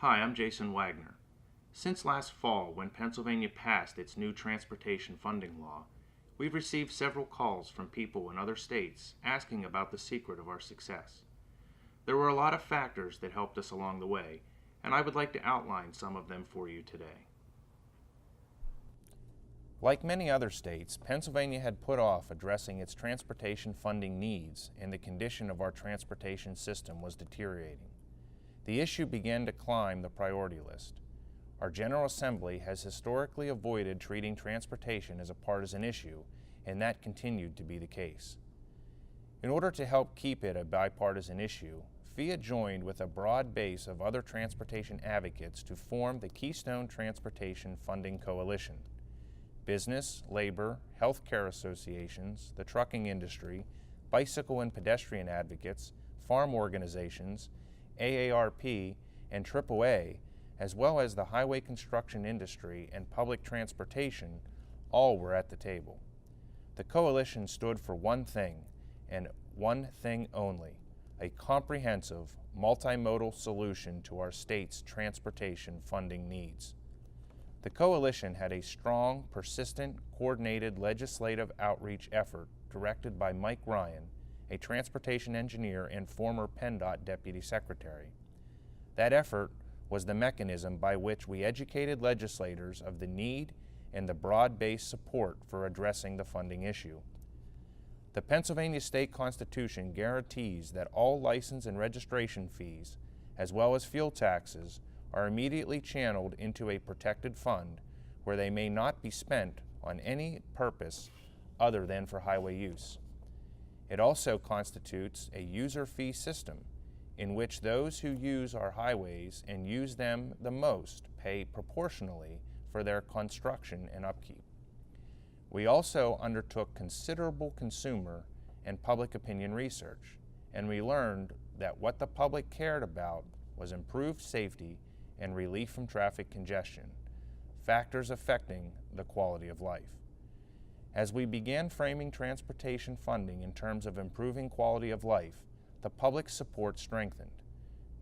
Hi, I'm Jason Wagner. Since last fall, when Pennsylvania passed its new transportation funding law, we've received several calls from people in other states asking about the secret of our success. There were a lot of factors that helped us along the way, and I would like to outline some of them for you today. Like many other states, Pennsylvania had put off addressing its transportation funding needs, and the condition of our transportation system was deteriorating. The issue began to climb the priority list. Our General Assembly has historically avoided treating transportation as a partisan issue, and that continued to be the case. In order to help keep it a bipartisan issue, FIA joined with a broad base of other transportation advocates to form the Keystone Transportation Funding Coalition. Business, labor, healthcare associations, the trucking industry, bicycle and pedestrian advocates, farm organizations, AARP, and AAA, as well as the highway construction industry and public transportation, all were at the table. The coalition stood for one thing, and one thing only: a comprehensive, multimodal solution to our state's transportation funding needs. The coalition had a strong, persistent, coordinated legislative outreach effort directed by Mike Ryan, a transportation engineer and former PennDOT Deputy Secretary. That effort was the mechanism by which we educated legislators of the need and the broad-based support for addressing the funding issue. The Pennsylvania State Constitution guarantees that all license and registration fees, as well as fuel taxes, are immediately channeled into a protected fund where they may not be spent on any purpose other than for highway use. It also constitutes a user fee system in which those who use our highways and use them the most pay proportionally for their construction and upkeep. We also undertook considerable consumer and public opinion research, and we learned that what the public cared about was improved safety and relief from traffic congestion, factors affecting the quality of life. As we began framing transportation funding in terms of improving quality of life, the public support strengthened.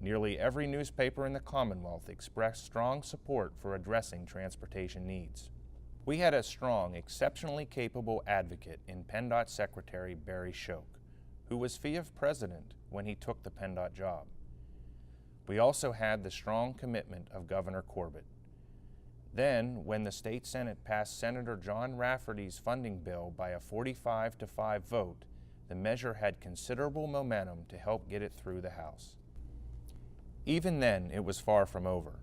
Nearly every newspaper in the Commonwealth expressed strong support for addressing transportation needs. We had a strong, exceptionally capable advocate in PennDOT Secretary Barry Shoke, who was FIA president when he took the PennDOT job. We also had the strong commitment of Governor Corbett. Then, when the state Senate passed Senator John Rafferty's funding bill by a 45-5 vote, the measure had considerable momentum to help get it through the House. Even then, it was far from over.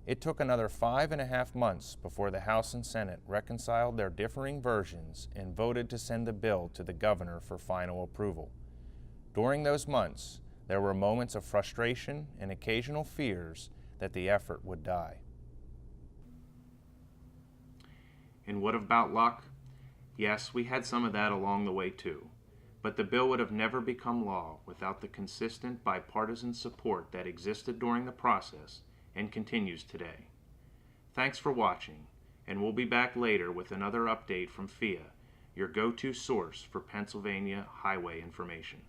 It took another 5.5 months before the House and Senate reconciled their differing versions and voted to send the bill to the governor for final approval. During those months, there were moments of frustration and occasional fears that the effort would die. And what about luck? Yes, we had some of that along the way too, but the bill would have never become law without the consistent bipartisan support that existed during the process and continues today. Thanks for watching, and we'll be back later with another update from FIA, your go-to source for Pennsylvania highway information.